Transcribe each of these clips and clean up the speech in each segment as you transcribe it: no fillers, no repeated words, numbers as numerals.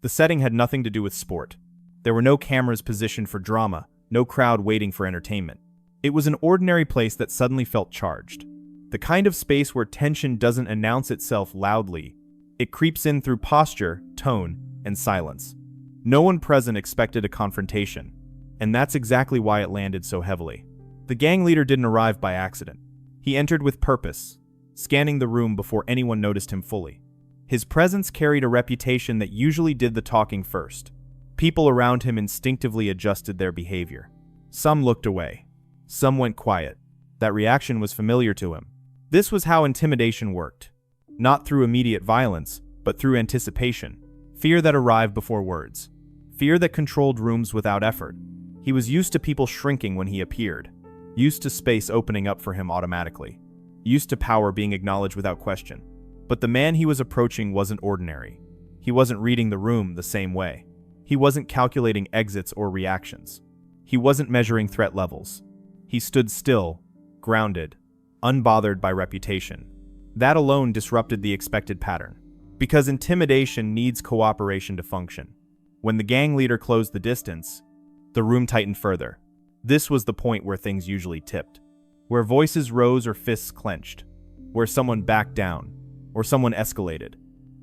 The setting had nothing to do with sport. There were no cameras positioned for drama, no crowd waiting for entertainment. It was an ordinary place that suddenly felt charged. The kind of space where tension doesn't announce itself loudly. It creeps in through posture, tone, and silence. No one present expected a confrontation, and that's exactly why it landed so heavily. The gang leader didn't arrive by accident. He entered with purpose, scanning the room before anyone noticed him fully. His presence carried a reputation that usually did the talking first. People around him instinctively adjusted their behavior. Some looked away. Some went quiet. That reaction was familiar to him. This was how intimidation worked. Not through immediate violence, but through anticipation. Fear that arrived before words. Fear that controlled rooms without effort. He was used to people shrinking when he appeared. Used to space opening up for him automatically. Used to power being acknowledged without question. But the man he was approaching wasn't ordinary. He wasn't reading the room the same way. He wasn't calculating exits or reactions. He wasn't measuring threat levels. He stood still, grounded, unbothered by reputation. That alone disrupted the expected pattern. Because intimidation needs cooperation to function. When the gang leader closed the distance, the room tightened further. This was the point where things usually tipped. Where voices rose or fists clenched. Where someone backed down, or someone escalated.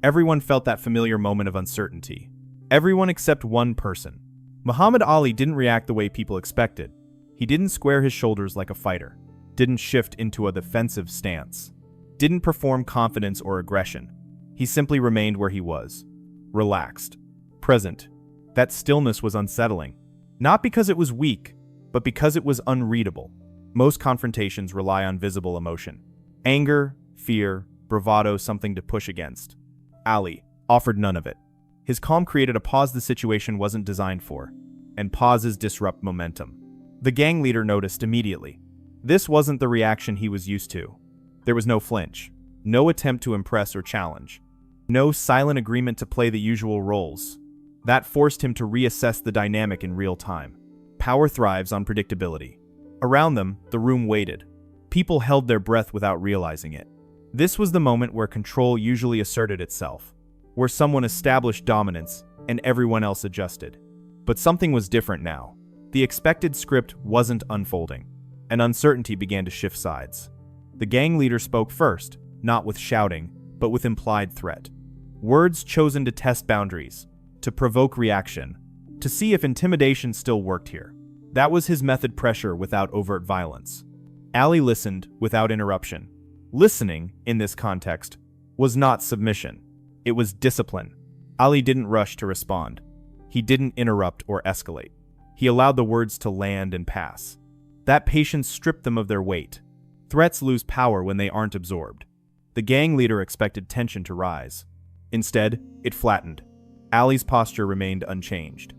Everyone felt that familiar moment of uncertainty. Everyone except one person. Muhammad Ali didn't react the way people expected. He didn't square his shoulders like a fighter. Didn't shift into a defensive stance. Didn't perform confidence or aggression. He simply remained where he was. Relaxed. Present. That stillness was unsettling. Not because it was weak, but because it was unreadable. Most confrontations rely on visible emotion. Anger, fear, bravado, something to push against. Ali offered none of it. His calm created a pause the situation wasn't designed for, and pauses disrupt momentum. The gang leader noticed immediately. This wasn't the reaction he was used to. There was no flinch, no attempt to impress or challenge, no silent agreement to play the usual roles. That forced him to reassess the dynamic in real time. Power thrives on predictability. Around them, the room waited. People held their breath without realizing it. This was the moment where control usually asserted itself, where someone established dominance and everyone else adjusted. But something was different now. The expected script wasn't unfolding, and uncertainty began to shift sides. The gang leader spoke first, not with shouting, but with implied threat. Words chosen to test boundaries, to provoke reaction, to see if intimidation still worked here. That was his method: pressure without overt violence. Ali listened without interruption. Listening, in this context, was not submission. It was discipline. Ali didn't rush to respond. He didn't interrupt or escalate. He allowed the words to land and pass. That patience stripped them of their weight. Threats lose power when they aren't absorbed. The gang leader expected tension to rise. Instead, it flattened. Ali's posture remained unchanged.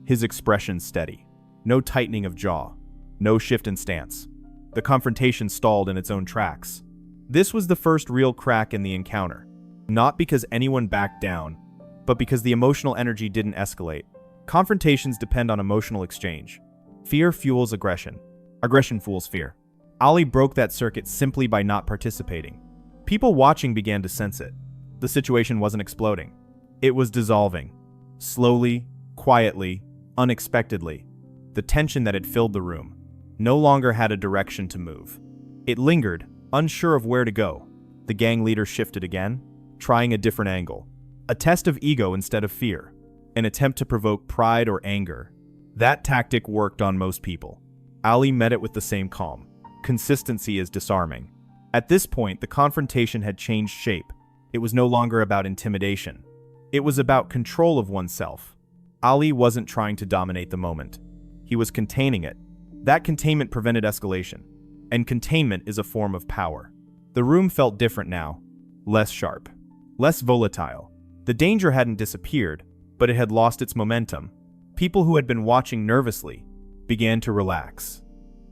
His expression steady. No tightening of jaw. No shift in stance. The confrontation stalled in its own tracks. This was the first real crack in the encounter. Not because anyone backed down, but because the emotional energy didn't escalate. Confrontations depend on emotional exchange. Fear fuels aggression. Aggression fuels fear. Ali broke that circuit simply by not participating. People watching began to sense it. The situation wasn't exploding. It was dissolving. Slowly, quietly, unexpectedly. The tension that had filled the room no longer had a direction to move. It lingered, unsure of where to go. The gang leader shifted again, trying a different angle. A test of ego instead of fear. An attempt to provoke pride or anger. That tactic worked on most people. Ali met it with the same calm. Consistency is disarming. At this point, the confrontation had changed shape. It was no longer about intimidation. It was about control of oneself. Ali wasn't trying to dominate the moment. He was containing it. That containment prevented escalation. And containment is a form of power. The room felt different now. Less sharp. Less volatile. The danger hadn't disappeared, but it had lost its momentum. People who had been watching nervously began to relax.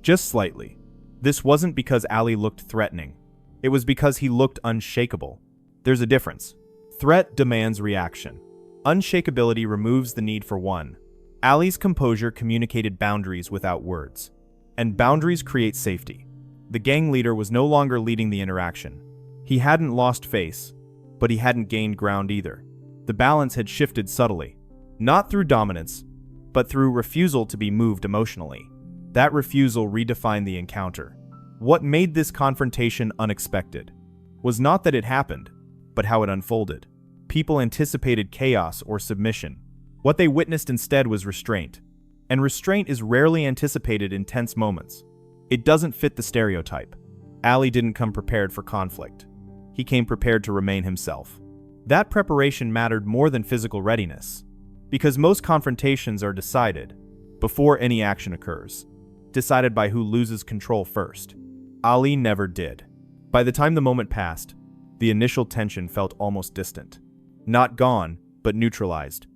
Just slightly. This wasn't because Ali looked threatening. It was because he looked unshakable. There's a difference. Threat demands reaction. Unshakability removes the need for one. Ali's composure communicated boundaries without words. And boundaries create safety. The gang leader was no longer leading the interaction. He hadn't lost face, but he hadn't gained ground either. The balance had shifted subtly, not through dominance, but through refusal to be moved emotionally. That refusal redefined the encounter. What made this confrontation unexpected was not that it happened, but how it unfolded. People anticipated chaos or submission. What they witnessed instead was restraint. And restraint is rarely anticipated in tense moments. It doesn't fit the stereotype. Ali didn't come prepared for conflict. He came prepared to remain himself. That preparation mattered more than physical readiness, because most confrontations are decided before any action occurs, decided by who loses control first. Ali never did. By the time the moment passed, the initial tension felt almost distant. Not gone, but neutralized.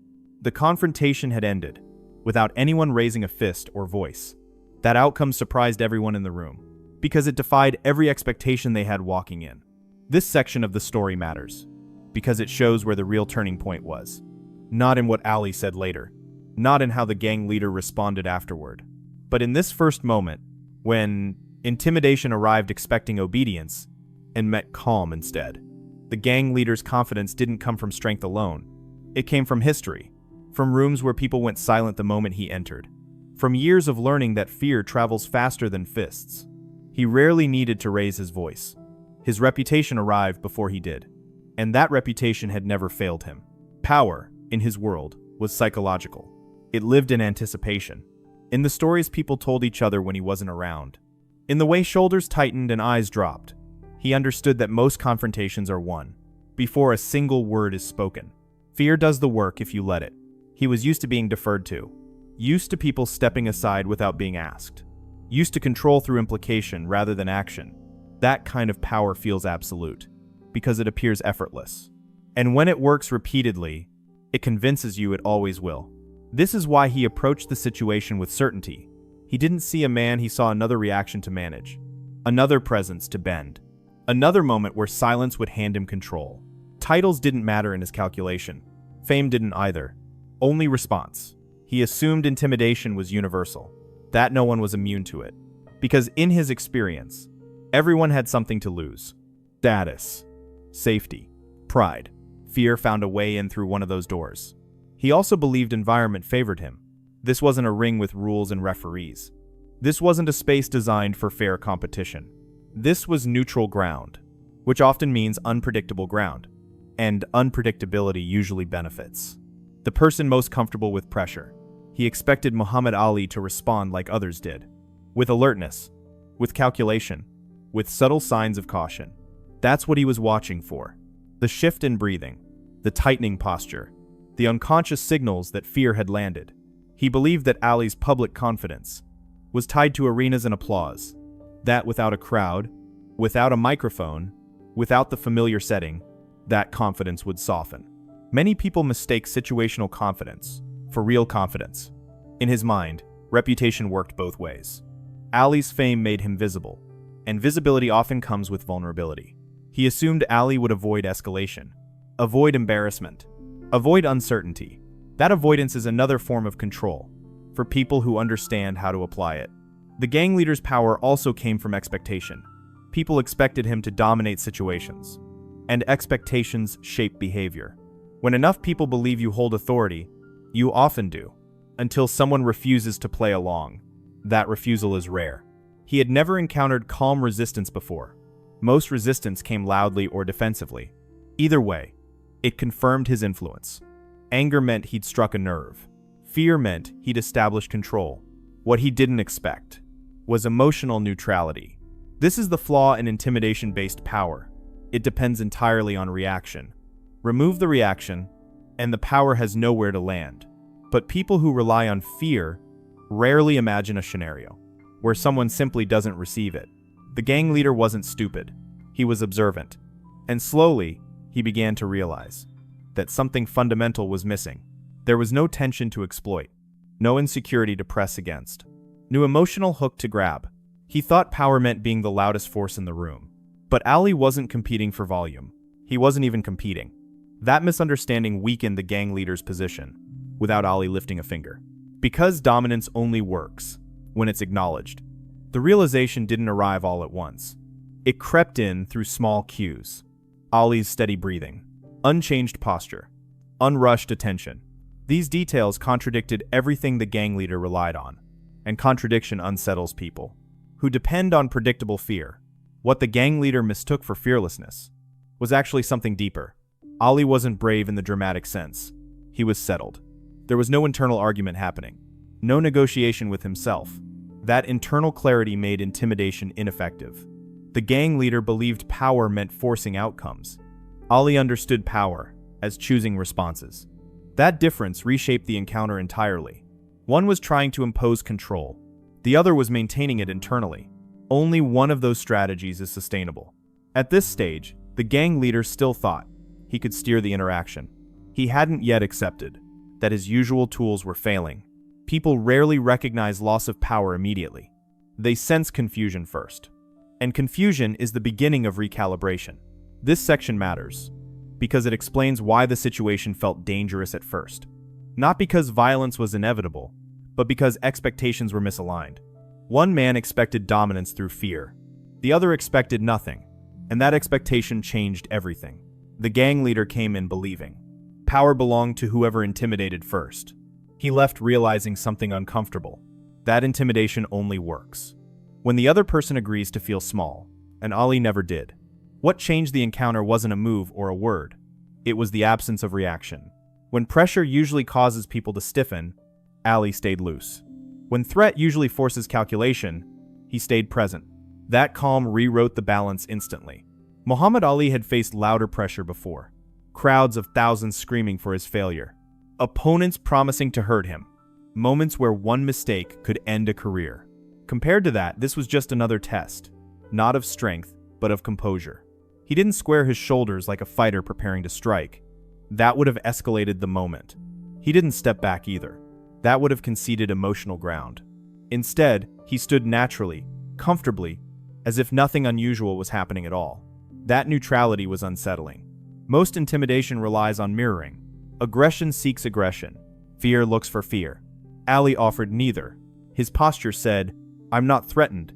The confrontation had ended, without anyone raising a fist or voice. That outcome surprised everyone in the room, because it defied every expectation they had walking in. This section of the story matters, because it shows where the real turning point was. Not in what Ali said later, not in how the gang leader responded afterward, but in this first moment, when Intimidation arrived expecting obedience and met calm instead. The gang leader's confidence didn't come from strength alone. It came from history, from rooms where people went silent the moment he entered, from years of learning that fear travels faster than fists. He rarely needed to raise his voice. His reputation arrived before he did, and that reputation had never failed him. Power, in his world, was psychological. It lived in anticipation, in the stories people told each other when he wasn't around. In the way shoulders tightened and eyes dropped, he understood that most confrontations are won before a single word is spoken. Fear does the work if you let it. He was used to being deferred to, used to people stepping aside without being asked, used to control through implication rather than action. That kind of power feels absolute, because it appears effortless. And when it works repeatedly, it convinces you it always will. This is why he approached the situation with certainty. He didn't see a man, he saw another reaction to manage, another presence to bend, another moment where silence would hand him control. Titles didn't matter in his calculation. Fame didn't either. Only response. He assumed intimidation was universal, that no one was immune to it. Because in his experience, everyone had something to lose. Status, safety, pride. Fear found a way in through one of those doors. He also believed environment favored him. This wasn't a ring with rules and referees. This wasn't a space designed for fair competition. This was neutral ground, which often means unpredictable ground. And unpredictability usually benefits the person most comfortable with pressure. He expected Muhammad Ali to respond like others did, with alertness, with calculation, with subtle signs of caution. That's what he was watching for. The shift in breathing, the tightening posture, the unconscious signals that fear had landed. He believed that Ali's public confidence was tied to arenas and applause, that without a crowd, without a microphone, without the familiar setting, that confidence would soften. Many people mistake situational confidence for real confidence. In his mind, reputation worked both ways. Ali's fame made him visible, and visibility often comes with vulnerability. He assumed Ali would avoid escalation, avoid embarrassment, avoid uncertainty. That avoidance is another form of control, for people who understand how to apply it. The gang leader's power also came from expectation. People expected him to dominate situations, and expectations shape behavior. When enough people believe you hold authority, you often do, until someone refuses to play along. That refusal is rare. He had never encountered calm resistance before. Most resistance came loudly or defensively. Either way, it confirmed his influence. Anger meant he'd struck a nerve. Fear meant he'd established control. What he didn't expect was emotional neutrality. This is the flaw in intimidation-based power. It depends entirely on reaction. Remove the reaction, and the power has nowhere to land. But people who rely on fear rarely imagine a scenario where someone simply doesn't receive it. The gang leader wasn't stupid. He was observant. And slowly, he began to realize that something fundamental was missing. There was no tension to exploit, no insecurity to press against, no emotional hook to grab. He thought power meant being the loudest force in the room. But Ali wasn't competing for volume. He wasn't even competing. That misunderstanding weakened the gang leader's position, without Ali lifting a finger. Because dominance only works when it's acknowledged, the realization didn't arrive all at once. It crept in through small cues. Ali's steady breathing, unchanged posture, unrushed attention. These details contradicted everything the gang leader relied on, and contradiction unsettles people who depend on predictable fear. What the gang leader mistook for fearlessness was actually something deeper. Ali wasn't brave in the dramatic sense. He was settled. There was no internal argument happening, no negotiation with himself. That internal clarity made intimidation ineffective. The gang leader believed power meant forcing outcomes. Ali understood power as choosing responses. That difference reshaped the encounter entirely. One was trying to impose control. The other was maintaining it internally. Only one of those strategies is sustainable. At this stage, the gang leader still thought he could steer the interaction. He hadn't yet accepted that his usual tools were failing. People rarely recognize loss of power immediately. They sense confusion first. And confusion is the beginning of recalibration. This section matters because it explains why the situation felt dangerous at first. Not because violence was inevitable, but because expectations were misaligned. One man expected dominance through fear. The other expected nothing, and that expectation changed everything. The gang leader came in believing power belonged to whoever intimidated first. He left realizing something uncomfortable. That intimidation only works when the other person agrees to feel small, and Ali never did. What changed the encounter wasn't a move or a word. It was the absence of reaction. When pressure usually causes people to stiffen, Ali stayed loose. When threat usually forces calculation, he stayed present. That calm rewrote the balance instantly. Muhammad Ali had faced louder pressure before. Crowds of thousands screaming for his failure. Opponents promising to hurt him. Moments where one mistake could end a career. Compared to that, this was just another test. Not of strength, but of composure. He didn't square his shoulders like a fighter preparing to strike. That would have escalated the moment. He didn't step back either. That would have conceded emotional ground. Instead, he stood naturally, comfortably, as if nothing unusual was happening at all. That neutrality was unsettling. Most intimidation relies on mirroring. Aggression seeks aggression. Fear looks for fear. Ali offered neither. His posture said, "I'm not threatened,"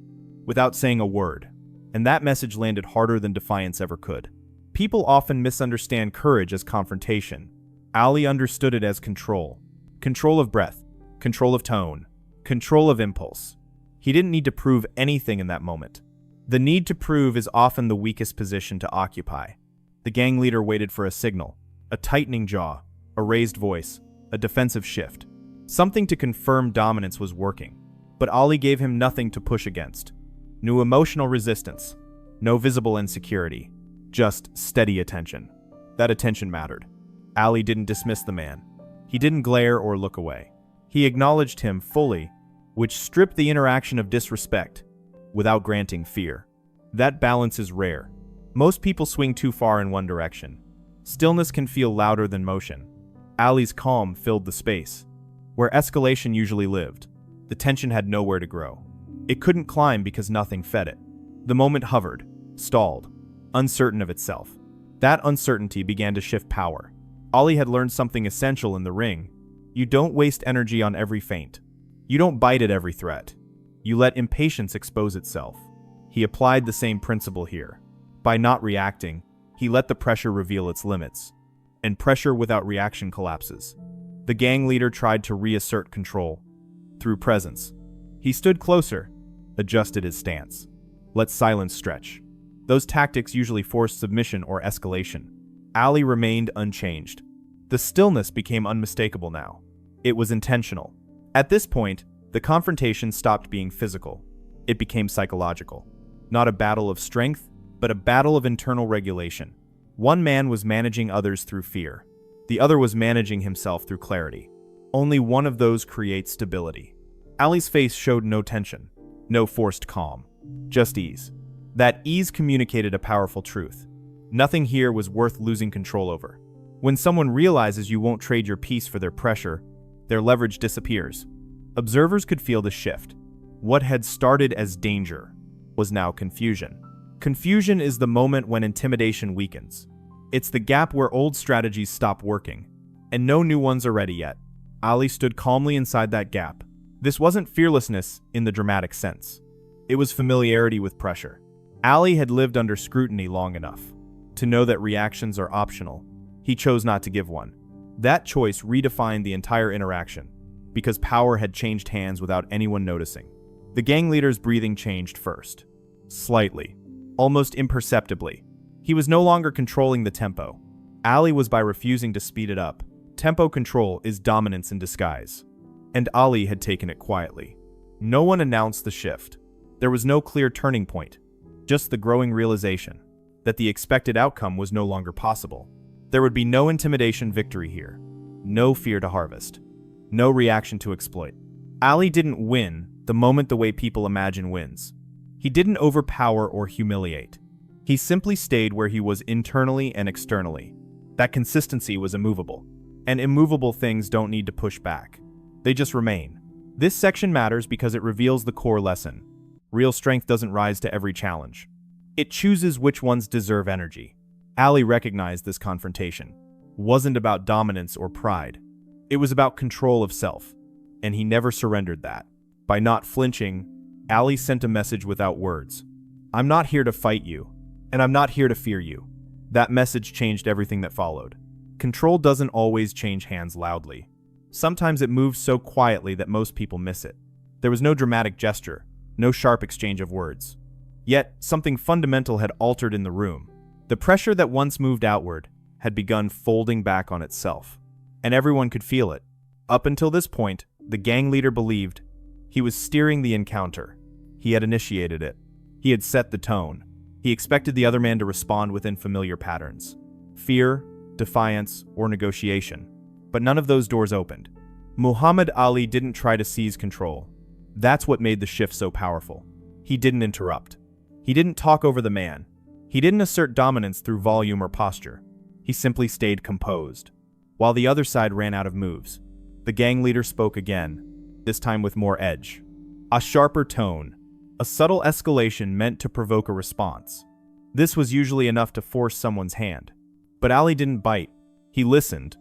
without saying a word. And that message landed harder than defiance ever could. People often misunderstand courage as confrontation. Ali understood it as control. Control of breath, control of tone, control of impulse. He didn't need to prove anything in that moment. The need to prove is often the weakest position to occupy. The gang leader waited for a signal, a tightening jaw, a raised voice, a defensive shift. Something to confirm dominance was working. But Ali gave him nothing to push against. No emotional resistance, no visible insecurity, just steady attention. That attention mattered. Ali didn't dismiss the man. He didn't glare or look away. He acknowledged him fully, which stripped the interaction of disrespect without granting fear. That balance is rare. Most people swing too far in one direction. Stillness can feel louder than motion. Ali's calm filled the space. Where escalation usually lived, the tension had nowhere to grow. It couldn't climb because nothing fed it. The moment hovered, stalled, uncertain of itself. That uncertainty began to shift power. Ali had learned something essential in the ring. You don't waste energy on every feint. You don't bite at every threat. You let impatience expose itself. He applied the same principle here. By not reacting, he let the pressure reveal its limits. And pressure without reaction collapses. The gang leader tried to reassert control through presence. He stood closer, adjusted his stance, let silence stretch. Those tactics usually forced submission or escalation. Ali remained unchanged. The stillness became unmistakable now. It was intentional. At this point, the confrontation stopped being physical. It became psychological. Not a battle of strength, but a battle of internal regulation. One man was managing others through fear. The other was managing himself through clarity. Only one of those creates stability. Ali's face showed no tension, no forced calm, just ease. That ease communicated a powerful truth. Nothing here was worth losing control over. When someone realizes you won't trade your peace for their pressure, their leverage disappears. Observers could feel the shift. What had started as danger was now confusion. Confusion is the moment when intimidation weakens. It's the gap where old strategies stop working, and no new ones are ready yet. Ali stood calmly inside that gap. This wasn't fearlessness in the dramatic sense. It was familiarity with pressure. Ali had lived under scrutiny long enough to know that reactions are optional. He chose not to give one. That choice redefined the entire interaction, because power had changed hands without anyone noticing. The gang leader's breathing changed first. Slightly. Almost imperceptibly. He was no longer controlling the tempo. Ali was by refusing to speed it up. Tempo control is dominance in disguise. And Ali had taken it quietly. No one announced the shift. There was no clear turning point. Just the growing realization that the expected outcome was no longer possible. There would be no intimidation victory here. No fear to harvest. No reaction to exploit. Ali didn't win the moment the way people imagine wins. He didn't overpower or humiliate. He simply stayed where he was internally and externally. That consistency was immovable. And immovable things don't need to push back. They just remain. This section matters because it reveals the core lesson. Real strength doesn't rise to every challenge. It chooses which ones deserve energy. Ali recognized this confrontation wasn't about dominance or pride. It was about control of self. And he never surrendered that. By not flinching, Ali sent a message without words. I'm not here to fight you, and I'm not here to fear you. That message changed everything that followed. Control doesn't always change hands loudly. Sometimes it moves so quietly that most people miss it. There was no dramatic gesture, no sharp exchange of words. Yet, something fundamental had altered in the room. The pressure that once moved outward had begun folding back on itself. And everyone could feel it. Up until this point, the gang leader believed he was steering the encounter. He had initiated it. He had set the tone. He expected the other man to respond within familiar patterns. Fear, defiance, or negotiation. But none of those doors opened. Muhammad Ali didn't try to seize control. That's what made the shift so powerful. He didn't interrupt. He didn't talk over the man. He didn't assert dominance through volume or posture. He simply stayed composed. While the other side ran out of moves, the gang leader spoke again, this time with more edge. A sharper tone. A subtle escalation meant to provoke a response. This was usually enough to force someone's hand. But Ali didn't bite. He listened.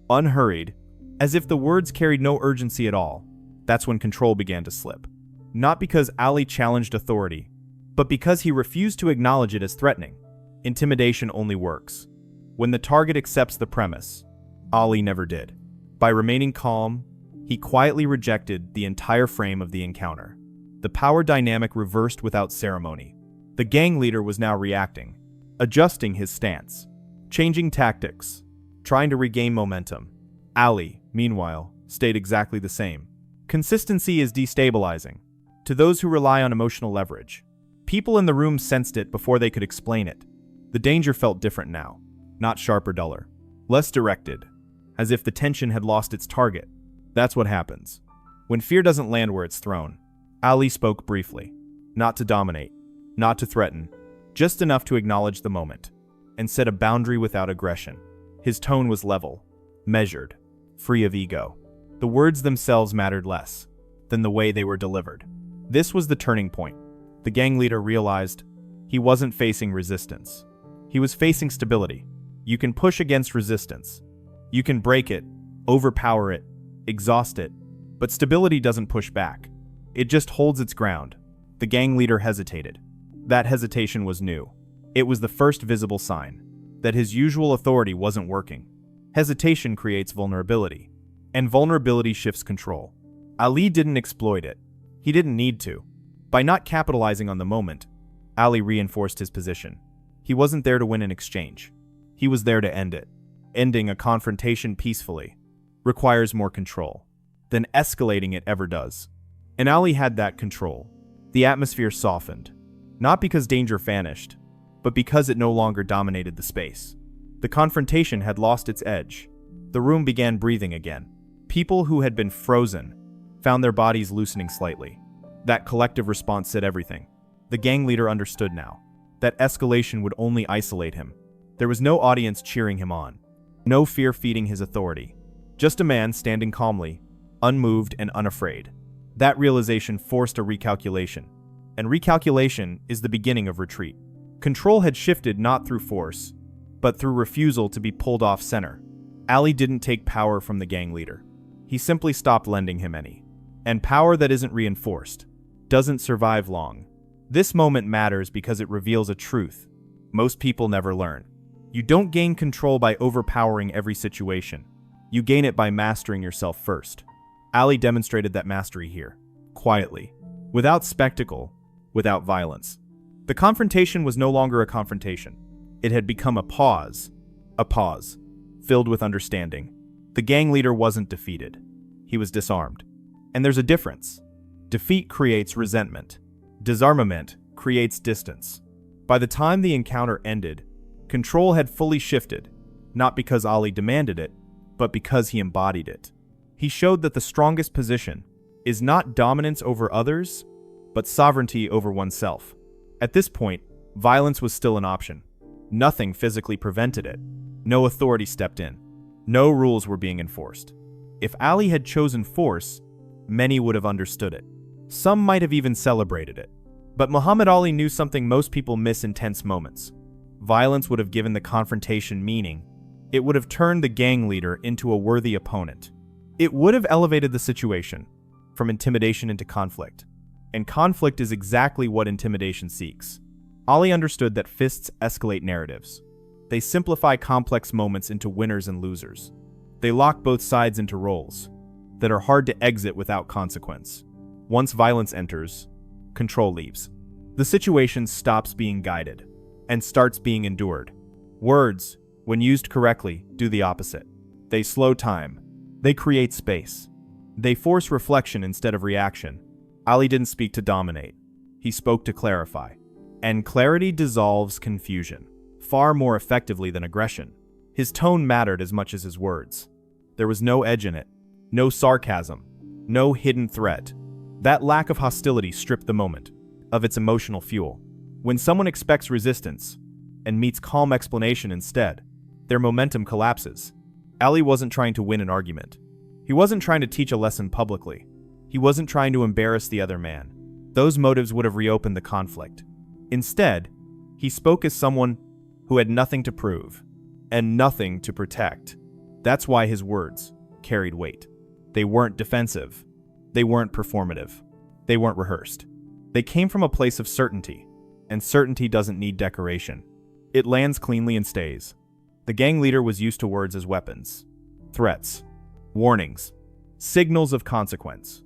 Unhurried, as if the words carried no urgency at all. That's when control began to slip. Not because Ali challenged authority, but because he refused to acknowledge it as threatening. Intimidation only works when the target accepts the premise. Ali never did. By remaining calm, he quietly rejected the entire frame of the encounter. The power dynamic reversed without ceremony. The gang leader was now reacting, adjusting his stance, changing tactics, trying to regain momentum. Ali, meanwhile, stayed exactly the same. Consistency is destabilizing to those who rely on emotional leverage. People in the room sensed it before they could explain it. The danger felt different now, not sharp or duller, less directed, as if the tension had lost its target. That's what happens when fear doesn't land where it's thrown. Ali spoke briefly, not to dominate, not to threaten, just enough to acknowledge the moment, and set a boundary without aggression. His tone was level, measured, free of ego. The words themselves mattered less than the way they were delivered. This was the turning point. The gang leader realized he wasn't facing resistance. He was facing stability. You can push against resistance. You can break it, overpower it, exhaust it, but stability doesn't push back. It just holds its ground. The gang leader hesitated. That hesitation was new. It was the first visible sign that his usual authority wasn't working. Hesitation creates vulnerability, and vulnerability shifts control. Ali didn't exploit it. He didn't need to. By not capitalizing on the moment, Ali reinforced his position. He wasn't there to win an exchange. He was there to end it. Ending a confrontation peacefully requires more control than escalating it ever does. And Ali had that control. The atmosphere softened, not because danger vanished, but because it no longer dominated the space. The confrontation had lost its edge. The room began breathing again. People who had been frozen found their bodies loosening slightly. That collective response said everything. The gang leader understood now that escalation would only isolate him. There was no audience cheering him on, no fear feeding his authority, just a man standing calmly, unmoved and unafraid. That realization forced a recalculation, and recalculation is the beginning of retreat. Control had shifted not through force, but through refusal to be pulled off center. Ali didn't take power from the gang leader. He simply stopped lending him any. And power that isn't reinforced doesn't survive long. This moment matters because it reveals a truth most people never learn. You don't gain control by overpowering every situation. You gain it by mastering yourself first. Ali demonstrated that mastery here, quietly, without spectacle, without violence. The confrontation was no longer a confrontation. It had become a pause, filled with understanding. The gang leader wasn't defeated. He was disarmed. And there's a difference. Defeat creates resentment. Disarmament creates distance. By the time the encounter ended, control had fully shifted, not because Ali demanded it, but because he embodied it. He showed that the strongest position is not dominance over others, but sovereignty over oneself. At this point, violence was still an option. Nothing physically prevented it. No authority stepped in. No rules were being enforced. If Ali had chosen force, many would have understood it. Some might have even celebrated it. But Muhammad Ali knew something most people miss in tense moments. Violence would have given the confrontation meaning. It would have turned the gang leader into a worthy opponent. It would have elevated the situation from intimidation into conflict. And conflict is exactly what intimidation seeks. Ali understood that fists escalate narratives. They simplify complex moments into winners and losers. They lock both sides into roles that are hard to exit without consequence. Once violence enters, control leaves. The situation stops being guided and starts being endured. Words, when used correctly, do the opposite. They slow time. They create space. They force reflection instead of reaction. Ali didn't speak to dominate. He spoke to clarify. And clarity dissolves confusion far more effectively than aggression. His tone mattered as much as his words. There was no edge in it, no sarcasm, no hidden threat. That lack of hostility stripped the moment of its emotional fuel. When someone expects resistance and meets calm explanation instead, their momentum collapses. Ali wasn't trying to win an argument. He wasn't trying to teach a lesson publicly. He wasn't trying to embarrass the other man. Those motives would have reopened the conflict. Instead, he spoke as someone who had nothing to prove and nothing to protect. That's why his words carried weight. They weren't defensive. They weren't performative. They weren't rehearsed. They came from a place of certainty, and certainty doesn't need decoration. It lands cleanly and stays. The gang leader was used to words as weapons, threats, warnings, signals of consequence.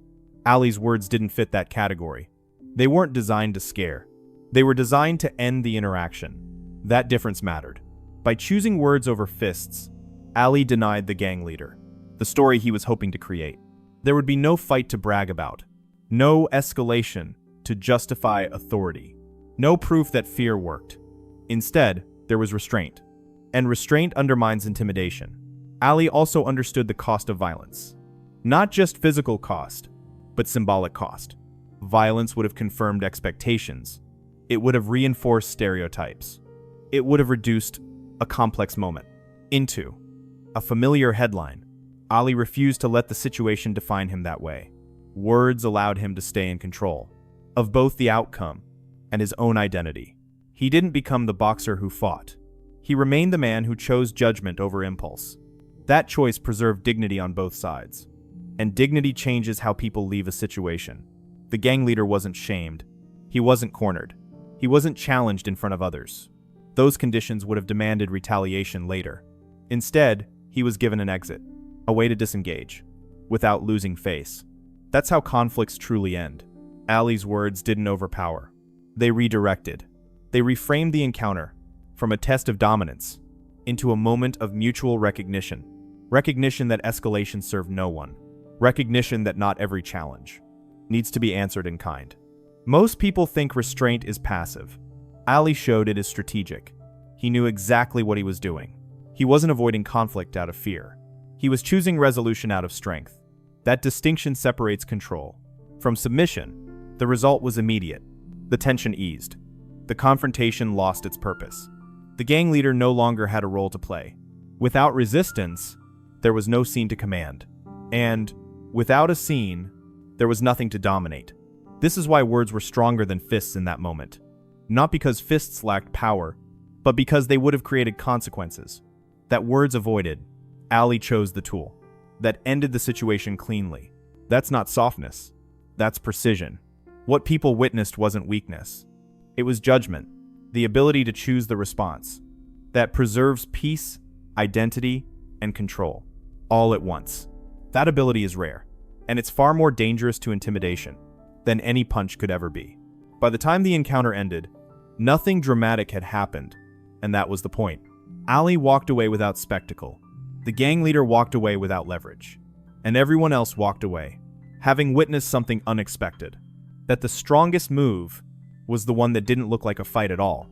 Ali's words didn't fit that category. They weren't designed to scare. They were designed to end the interaction. That difference mattered. By choosing words over fists, Ali denied the gang leader the story he was hoping to create. There would be no fight to brag about, no escalation to justify authority, no proof that fear worked. Instead, there was restraint. And restraint undermines intimidation. Ali also understood the cost of violence. Not just physical cost, but symbolic cost. Violence would have confirmed expectations. It would have reinforced stereotypes. It would have reduced a complex moment into a familiar headline. Ali refused to let the situation define him that way. Words allowed him to stay in control of both the outcome and his own identity. He didn't become the boxer who fought. He remained the man who chose judgment over impulse. That choice preserved dignity on both sides. And dignity changes how people leave a situation. The gang leader wasn't shamed. He wasn't cornered. He wasn't challenged in front of others. Those conditions would have demanded retaliation later. Instead, he was given an exit, a way to disengage, without losing face. That's how conflicts truly end. Ali's words didn't overpower. They redirected. They reframed the encounter from a test of dominance into a moment of mutual recognition. Recognition that escalation served no one. Recognition that not every challenge needs to be answered in kind. Most people think restraint is passive. Ali showed it is strategic. He knew exactly what he was doing. He wasn't avoiding conflict out of fear. He was choosing resolution out of strength. That distinction separates control from submission. The result was immediate. The tension eased. The confrontation lost its purpose. The gang leader no longer had a role to play. Without resistance, there was no scene to command. And without a scene, there was nothing to dominate. This is why words were stronger than fists in that moment. Not because fists lacked power, but because they would have created consequences that words avoided. Ali chose the tool that ended the situation cleanly. That's not softness. That's precision. What people witnessed wasn't weakness. It was judgment, the ability to choose the response that preserves peace, identity, and control. all at once. That ability is rare, and it's far more dangerous to intimidation than any punch could ever be. By the time the encounter ended, nothing dramatic had happened, and that was the point. Ali walked away without spectacle. The gang leader walked away without leverage. And everyone else walked away, having witnessed something unexpected. That the strongest move was the one that didn't look like a fight at all.